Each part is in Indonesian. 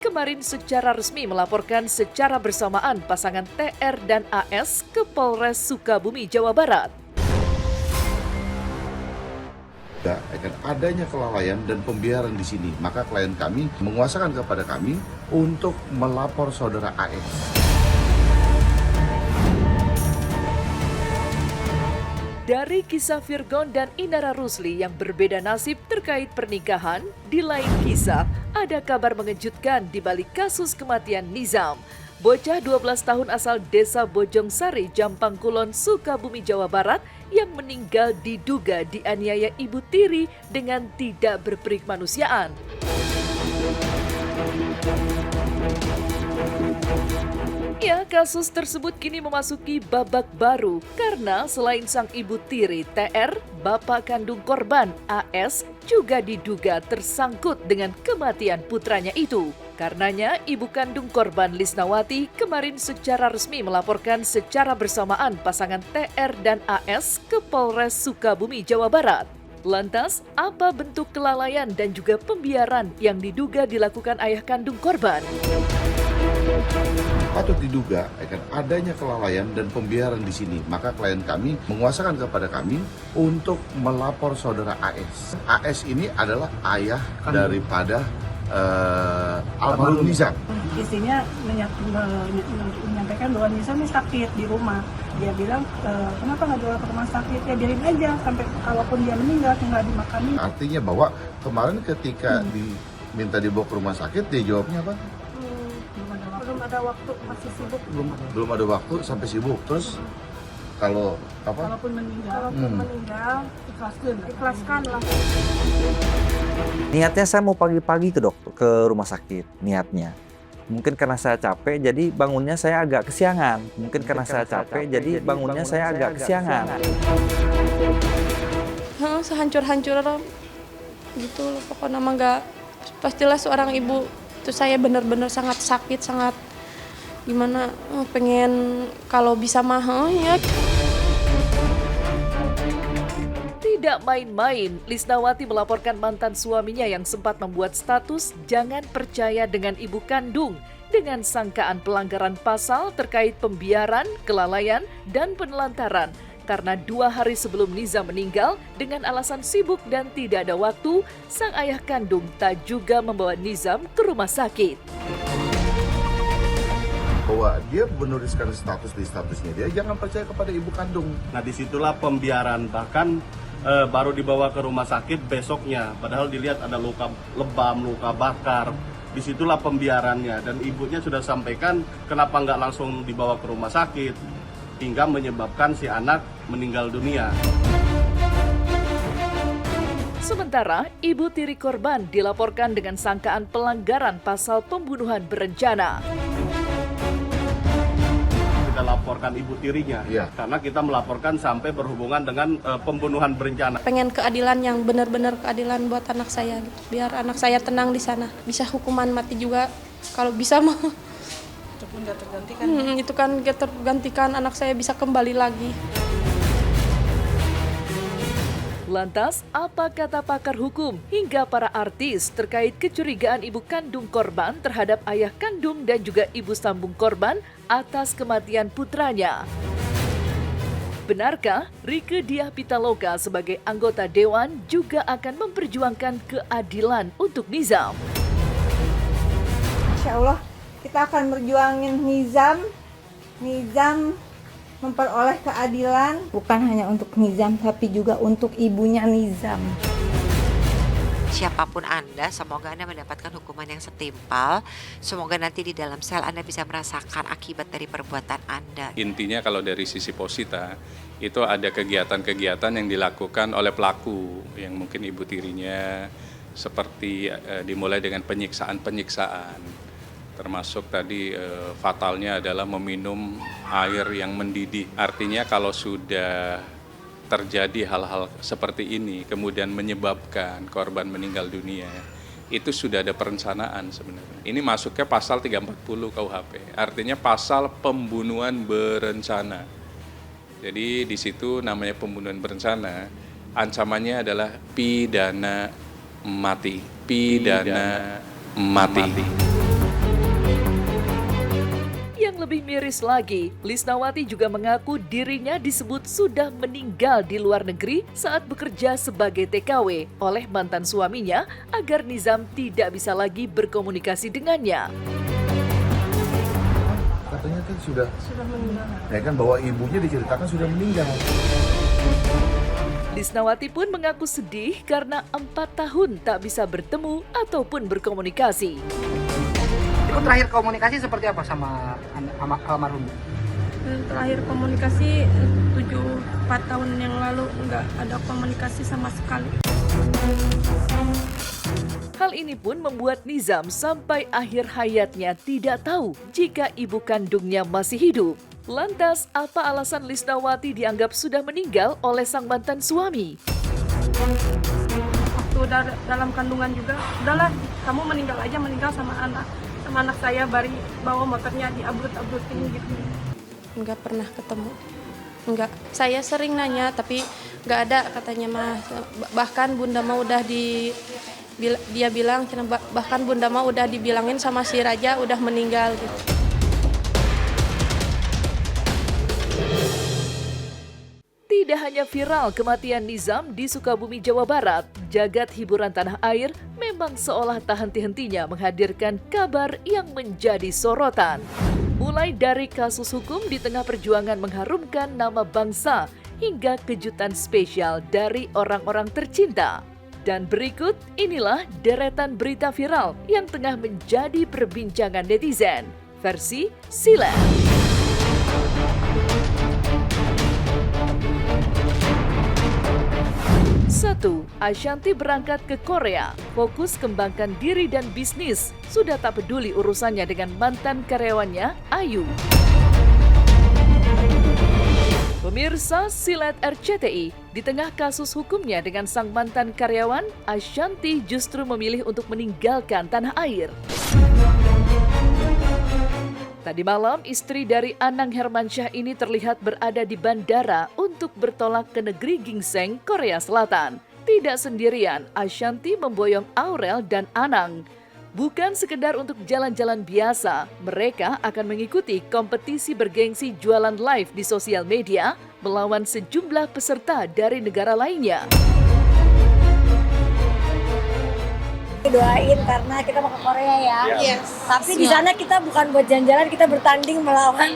Kemarin secara resmi melaporkan secara bersamaan pasangan TR dan AS ke Polres Sukabumi, Jawa Barat. Akan adanya kelalaian dan pembiaran di sini, maka klien kami menguasakan kepada kami untuk melapor saudara AS. Dari kisah Virgon dan Inara Rusli yang berbeda nasib terkait pernikahan, di lain kisah ada kabar mengejutkan di balik kasus kematian Nizam. Bocah 12 tahun asal desa Bojongsari, Jampang Kulon, Sukabumi, Jawa Barat yang meninggal diduga dianiaya ibu tiri dengan tidak berperik manusiaan. Ya, kasus tersebut kini memasuki babak baru karena selain sang ibu tiri TR, bapak kandung korban AS juga diduga tersangkut dengan kematian putranya itu. Karenanya, ibu kandung korban Lisnawati kemarin secara resmi melaporkan secara bersamaan pasangan TR dan AS ke Polres Sukabumi, Jawa Barat. Lantas, apa bentuk kelalaian dan juga pembiaran yang diduga dilakukan ayah kandung korban? Patut diduga akan adanya kelalaian dan pembiaran di sini, maka klien kami menguasakan kepada kami untuk melapor saudara AS. AS ini adalah ayah daripada almarhum Nizam. Istrinya menyampaikan bahwa Nizam ini sakit di rumah. Dia bilang, kenapa nggak dibawa ke rumah sakit? Ya biarin aja, sampai kalaupun dia meninggal, tinggal dimakami. Artinya bahwa kemarin ketika diminta dibawa ke rumah sakit, dia jawabnya apa? Belum ada waktu, masih sibuk. Belum ada waktu, sampai sibuk. Terus kalau apa? Kalaupun meninggal, ikhlaskan lah. Niatnya saya mau pagi-pagi ke rumah sakit, niatnya. Mungkin karena saya capek, jadi bangunnya saya agak kesiangan. Sehancur-hancur gitu loh, pokoknya mah nggak. Pastilah seorang ibu itu saya benar-benar sangat sakit, sangat gimana, pengen kalau bisa mah ya. Tidak main-main, Lisnawati melaporkan mantan suaminya yang sempat membuat status "jangan percaya dengan ibu kandung" dengan sangkaan pelanggaran pasal terkait pembiaran, kelalaian, dan penelantaran. Karena 2 hari sebelum Nizam meninggal, dengan alasan sibuk dan tidak ada waktu, sang ayah kandung tak juga membawa Nizam ke rumah sakit. Bahwa dia menuliskan status di statusnya dia, jangan percaya kepada ibu kandung. Nah, disitulah pembiaran, bahkan baru dibawa ke rumah sakit besoknya, padahal dilihat ada luka lebam, luka bakar. Disitulah pembiarannya, dan ibunya sudah sampaikan kenapa nggak langsung dibawa ke rumah sakit, hingga menyebabkan si anak meninggal dunia. Sementara, ibu tiri korban dilaporkan dengan sangkaan pelanggaran pasal pembunuhan berencana. Kita laporkan ibu tirinya, karena kita melaporkan sampai berhubungan dengan pembunuhan berencana. Pengen keadilan yang benar-benar keadilan buat anak saya gitu. Biar anak saya tenang di sana. Bisa hukuman mati juga kalau bisa mah. Itu pun nggak tergantikan. Itu kan gak tergantikan, anak saya bisa kembali lagi. Lantas, apa kata pakar hukum hingga para artis terkait kecurigaan ibu kandung korban terhadap ayah kandung dan juga ibu sambung korban atas kematian putranya? Benarkah Rieke Diah Pitaloka sebagai anggota dewan juga akan memperjuangkan keadilan untuk Nizam? Insya Allah kita akan berjuangin Nizam memperoleh keadilan, bukan hanya untuk Nizam tapi juga untuk ibunya Nizam. Siapapun Anda, semoga Anda mendapatkan hukuman yang setimpal. Semoga nanti di dalam sel Anda bisa merasakan akibat dari perbuatan Anda. Intinya kalau dari sisi Posita, itu ada kegiatan-kegiatan yang dilakukan oleh pelaku, yang mungkin ibu tirinya, seperti dimulai dengan penyiksaan-penyiksaan. Termasuk tadi fatalnya adalah meminum air yang mendidih. Artinya kalau sudah terjadi hal-hal seperti ini, kemudian menyebabkan korban meninggal dunia, itu sudah ada perencanaan sebenarnya. Ini masuknya pasal 340 KUHP, artinya pasal pembunuhan berencana. Jadi di situ namanya pembunuhan berencana, ancamannya adalah pidana mati. miris lagi, Lisnawati juga mengaku dirinya disebut sudah meninggal di luar negeri saat bekerja sebagai TKW oleh mantan suaminya agar Nizam tidak bisa lagi berkomunikasi dengannya. Katanya kan sudah meninggal. ya kan, bahwa ibunya diceritakan sudah meninggal. Lisnawati pun mengaku sedih karena 4 tahun tak bisa bertemu ataupun berkomunikasi. Ibu terakhir komunikasi seperti apa sama almarhum? Terakhir komunikasi 4 tahun yang lalu, nggak ada komunikasi sama sekali. Hal ini pun membuat Nizam sampai akhir hayatnya tidak tahu jika ibu kandungnya masih hidup. Lantas, apa alasan Lisnawati dianggap sudah meninggal oleh sang mantan suami? Waktu dalam kandungan juga, udahlah kamu meninggal sama anak saya, bari bawa motornya diabrut-abrutin gitu. Nggak pernah ketemu. Enggak. Saya sering nanya tapi nggak ada katanya mah. Bahkan Bunda mah udah dia bilang bahkan Bunda mah udah dibilangin sama si Raja udah meninggal gitu. Tidak hanya viral kematian Nizam di Sukabumi, Jawa Barat, jagat hiburan tanah air memang seolah tak henti-hentinya menghadirkan kabar yang menjadi sorotan. Mulai dari kasus hukum di tengah perjuangan mengharumkan nama bangsa hingga kejutan spesial dari orang-orang tercinta. Dan berikut inilah deretan berita viral yang tengah menjadi perbincangan netizen. Versi Silet. 1. Ashanti berangkat ke Korea, fokus kembangkan diri dan bisnis, sudah tak peduli urusannya dengan mantan karyawannya, Ayu. Pemirsa Silet RCTI, di tengah kasus hukumnya dengan sang mantan karyawan, Ashanti justru memilih untuk meninggalkan tanah air. Tadi malam, istri dari Anang Hermansyah ini terlihat berada di bandara untuk bertolak ke negeri Ginseng, Korea Selatan. Tidak sendirian, Ashanti memboyong Aurel dan Anang. Bukan sekedar untuk jalan-jalan biasa, mereka akan mengikuti kompetisi bergengsi jualan live di sosial media melawan sejumlah peserta dari negara lainnya. Doain karena kita mau ke Korea ya. Yes. Tapi di sana kita bukan buat jalan-jalan, kita bertanding melawan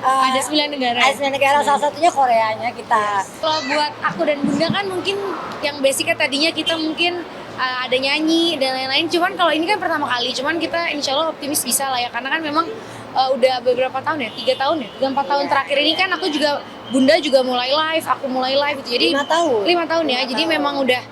Ada 9 negara. Ada 9 negara, salah satunya Koreanya kita. Kalau buat aku dan Bunda kan mungkin yang basicnya tadinya kita mungkin ada nyanyi dan lain-lain. Cuman kalau ini kan pertama kali, cuman kita insya Allah optimis bisa lah ya. Karena kan memang udah beberapa tahun ya, 3 tahun ya. 4 tahun terakhir ini kan aku juga, Bunda juga mulai live, aku mulai live gitu. Jadi 5 tahun. 5 tahun ya, jadi memang udah